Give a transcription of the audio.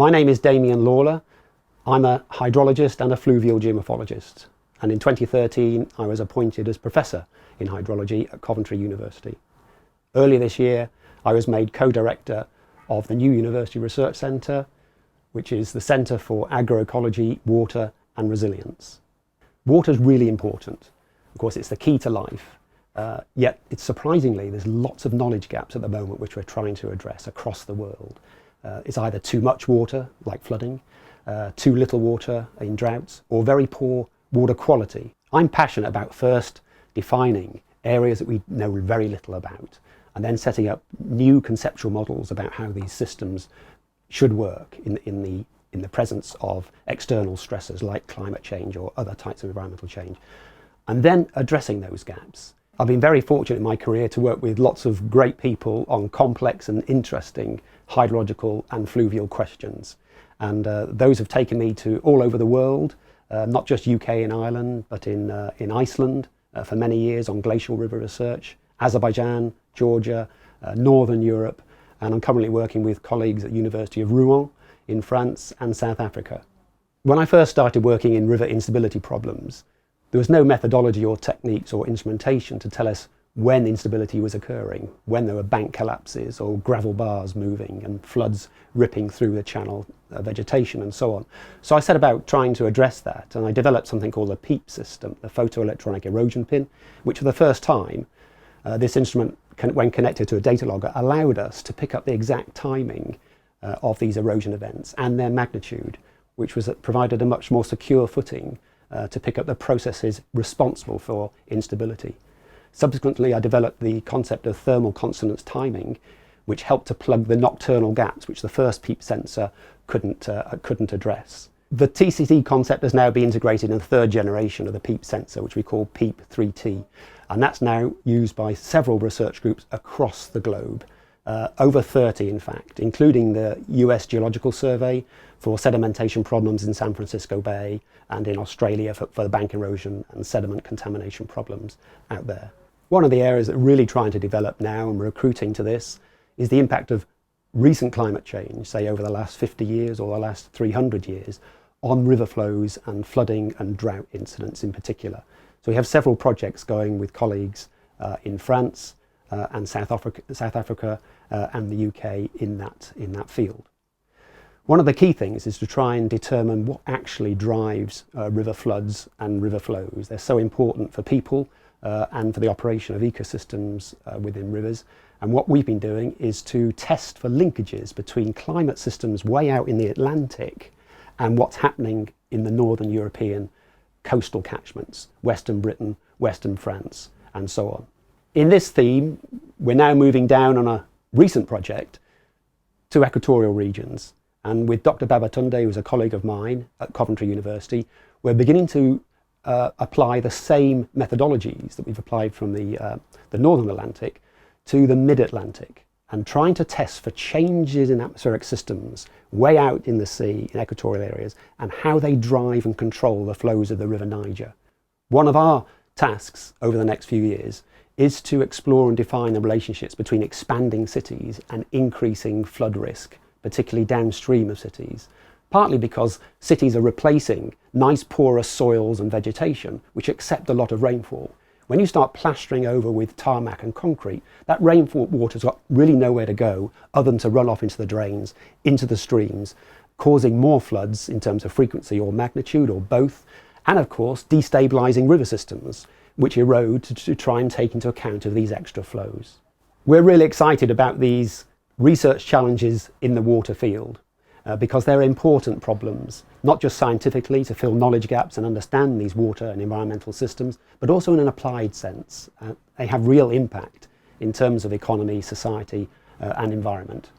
My name is Damian Lawler. I'm a hydrologist and a fluvial geomorphologist. And in 2013, I was appointed as Professor in Hydrology at Coventry University. Earlier this year, I was made co-director of the new University Research Centre, which is the Centre for Agroecology, Water and Resilience. Water is really important. Of course, it's the key to life. Yet, it's surprisingly, there's lots of knowledge gaps at the moment which we're trying to address across the world. It's either too much water, like flooding, too little water in droughts, or very poor water quality. I'm passionate about first defining areas that we know very little about, and then setting up new conceptual models about how these systems should work in the presence of external stressors like climate change or other types of environmental change, and then addressing those gaps. I've been very fortunate in my career to work with lots of great people on complex and interesting hydrological and fluvial questions. And those have taken me to all over the world, not just UK and Ireland, but in Iceland for many years on glacial river research, Azerbaijan, Georgia, Northern Europe, and I'm currently working with colleagues at the University of Rouen in France and South Africa. When I first started working in river instability problems, there was no methodology or techniques or instrumentation to tell us when instability was occurring, when there were bank collapses or gravel bars moving and floods ripping through the channel vegetation and so on. So I set about trying to address that, and I developed something called the PEEP system, the photoelectronic erosion pin, which for the first time, this instrument, when connected to a data logger, allowed us to pick up the exact timing of these erosion events and their magnitude, which provided a much more secure footing to pick up the processes responsible for instability. Subsequently, I developed the concept of thermal consonance timing, which helped to plug the nocturnal gaps which the first PEEP sensor couldn't address. The TCT concept has now been integrated in the third generation of the PEEP sensor, which we call PEEP 3T, and that's now used by several research groups across the globe, over 30 in fact, including the US Geological Survey for sedimentation problems in San Francisco Bay, and in Australia for the bank erosion and sediment contamination problems out there. One of the areas that we're really trying to develop now and recruiting to this is the impact of recent climate change, say over the last 50 years or the last 300 years, on river flows and flooding and drought incidents in particular. So we have several projects going with colleagues in France and South Africa and the UK in that field. One of the key things is to try and determine what actually drives river floods and river flows. They're so important for people and for the operation of ecosystems within rivers. And what we've been doing is to test for linkages between climate systems way out in the Atlantic and what's happening in the Northern European coastal catchments, Western Britain, Western France, and so on. In this theme, we're now moving down on a recent project to equatorial regions. And with Dr. Babatunde, who's a colleague of mine at Coventry University, we're beginning to apply the same methodologies that we've applied from the Northern Atlantic to the Mid-Atlantic, and trying to test for changes in atmospheric systems way out in the sea, in equatorial areas, and how they drive and control the flows of the River Niger. One of our tasks over the next few years is to explore and define the relationships between expanding cities and increasing flood risk, particularly downstream of cities, partly because cities are replacing nice porous soils and vegetation which accept a lot of rainfall. When you start plastering over with tarmac and concrete, that rainfall water's got really nowhere to go other than to run off into the drains, into the streams, causing more floods in terms of frequency or magnitude or both, and of course destabilising river systems which erode to try and take into account of these extra flows. We're really excited about these research challenges in the water field because they're important problems, not just scientifically to fill knowledge gaps and understand these water and environmental systems, but also in an applied sense. They have real impact in terms of economy, society and environment.